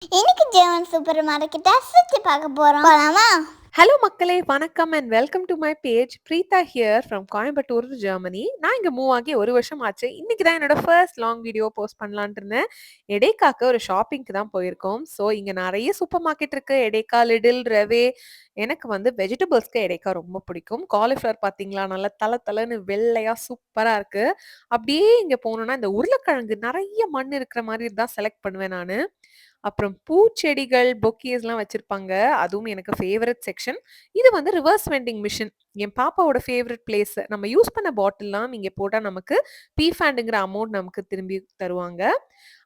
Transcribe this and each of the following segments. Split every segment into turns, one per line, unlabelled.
இன்னைக்கு German super மார்க்கெட்டை சுற்றி பார்க்க போகிறோம். போகலாமா?
ஹலோ மக்களே, வணக்கம் and welcome to my page. Preetha hear from Coimbatore, Germany. நான் இங்கே மூவ் ஆகி 1 வருஷம் ஆச்சு. இன்னைக்கு தான் என்னோட ஃபர்ஸ்ட் லாங் வீடியோ போஸ்ட் பண்ணலான்ட்டு இருந்தேன். எடேக்காக்கு ஒரு ஷாப்பிங்க்கு தான் போயிருக்கோம். ஸோ இங்கே நிறைய சூப்பர் மார்க்கெட் இருக்கு. எடேக்கா, லிடில், ரெவே. எனக்கு வந்து வெஜிடபிள்ஸ்க்கு எடேக்கா ரொம்ப பிடிக்கும். காலிஃப்ளவர் பார்த்தீங்களா, நல்லா தலன்னு வெள்ளையா சூப்பராக இருக்கு. அப்படியே இங்கே போனோம்னா இந்த உருளைக்கிழங்கு நிறைய மண் இருக்கிற மாதிரி தான் செலக்ட் பண்ணுவேன் நான். அப்புறம் பூச்செடிகள், பொக்கேஸ்லாம் வச்சிருப்பாங்க. அதுவும் எனக்கு ஃபேவரட் செக்ஷன். இது வந்து ரிவர்ஸ் வெண்டிங் மிஷின். என் பாப்பாவோட ஃபேவரட் பிளேஸ். நம்ம யூஸ் பண்ண பாட்டில்லாம் இங்க போட்டா நமக்கு பீஃபாண்டுங்கிற அமௌண்ட் நமக்கு திரும்பி தருவாங்க.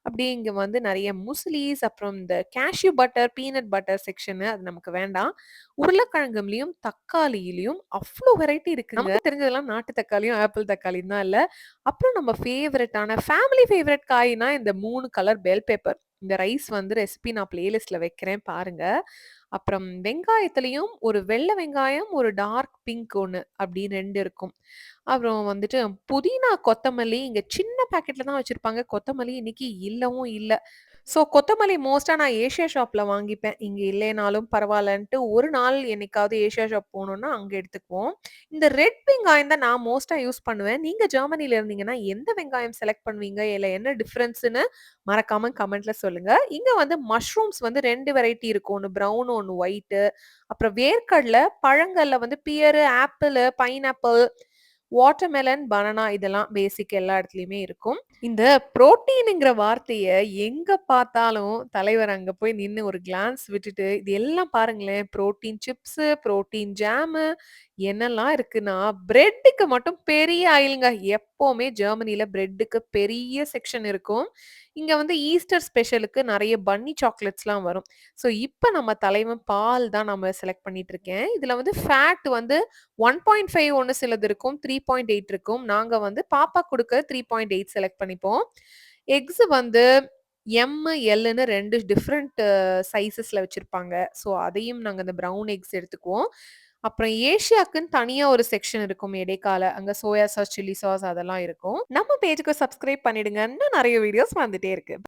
அப்படியே இங்க வந்து நெறைய முஸ்லீஸ், அப்புறம் இந்த cashew butter, peanut butter section அது நமக்கு வேண்டாம். உருளைக்கிழங்குலயும், தக்காளியிலயும் அவ்ளோ வெரைட்டி இருக்குங்க. நமக்கு தெரிஞ்சதெல்லாம் நாட்டு தக்காளியும், ஆப்பிள் தக்காளியும் தான் இல்ல. அப்புறம் நம்ம ஃபேவரட்டான ஃபேமிலி ஃபேவரட் காய்னா இந்த 3 கலர் பெல் பெப்பர். இந்த ரைஸ் வந்து ரெசிபி நான் பிளேலிஸ்ட்ல வைக்கிறேன் பாருங்க. அப்புறம் வெங்காயத்திலயும் ஒரு வெள்ளை வெங்காயம், ஒரு டார்க் பிங்க் ஒண்ணு அப்படி 2 இருக்கும். அப்புறம் வந்துட்டு புதினா, கொத்தமல்லி இங்க சின்ன பாக்கெட்ல தான் வச்சிருப்பாங்க. கொத்தமல்லி இன்னைக்கு இல்லவும் இல்ல. ஸோ கொத்தமல்லி மோஸ்ட்டா நான் ஏசியா ஷாப்ல வாங்கிப்பேன். இங்க இல்லைனாலும் பரவாயில்லன்ட்டு ஒரு நாள் என்னைக்காவது ஏசியா ஷாப் போனோம்னா அங்க எடுத்துக்குவோம். இந்த ரெட் வெங்காயம் தான் நான் மோஸ்ட்டா யூஸ் பண்ணுவேன். நீங்க ஜெர்மனில இருந்தீங்கன்னா எந்த வெங்காயம் செலக்ட் பண்ணுவீங்க? இல்ல என்ன டிஃபரன்ஸ்ன்னு மறக்காம கமெண்ட்ல சொல்லுங்க. இங்க வந்து மஷ்ரூம்ஸ் வந்து 2 வெரைட்டி இருக்கும். ஒண்ணு ப்ரவுன், ஒண்ணு ஒயிட்டு. அப்புறம் வேர்க்கடல, பழங்கள்ல வந்து beer, apple, pineapple, watermelon, banana இதெல்லாம் பேசிக் எல்லா இடத்துலயுமே இருக்கும். இந்த புரோட்டீன்ங்கிற வார்த்தைய எங்க பார்த்தாலும் தலைவர் அங்க போய் நின்னு ஒரு கிளான்ஸ் விட்டுட்டு, இது எல்லாம் பாருங்களேன், புரோட்டீன் சிப்ஸு, புரோட்டீன் ஜாமு என்னெல்லாம் இருக்குன்னா, பிரெட்டுக்கு மட்டும் பெரிய அயல்ங்க. எப்பவுமே ஜெர்மனில பிரெட்டுக்கு பெரிய செக்ஷன் இருக்கும். இங்க வந்து ஈஸ்டர் ஸ்பெஷலுக்கு நெறைய பன்னி சாக்லேட்ஸ்லாம் வரும். ஸோ இப்ப நம்ம தலைவன் பால் தான் நம்ம செலக்ட் பண்ணிட்டு இருக்கேன். இதுல வந்து ஃபேட் வந்து 1.5 ஒண்ணு சிலது இருக்கும். 3.8 இருக்கும். நாங்க வந்து பாப்பாக்கு குடுக்க 3.8 செலக்ட் பண்ணிப்போம். எக்ஸ் வந்து எம், எல்லுன்னு 2 டிஃபரண்ட் சைஸஸ்ல வச்சிருப்பாங்க. ஸோ அதையும் நாங்க இந்த ப்ரவுன் எக்ஸ் எடுத்துக்குவோம். அப்புறம் ஏஷியாக்குன்னு தனியா ஒரு செக்ஷன் இருக்கும் எடேக்கால. அங்க சோயா சாஸ், சில்லி சாஸ் அதெல்லாம் இருக்கும். நம்ம பேஜுக்கு சப்ஸ்கிரைப் பண்ணிடுங்க. இன்னும் நெறைய வீடியோஸ் வந்துட்டே இருக்கு.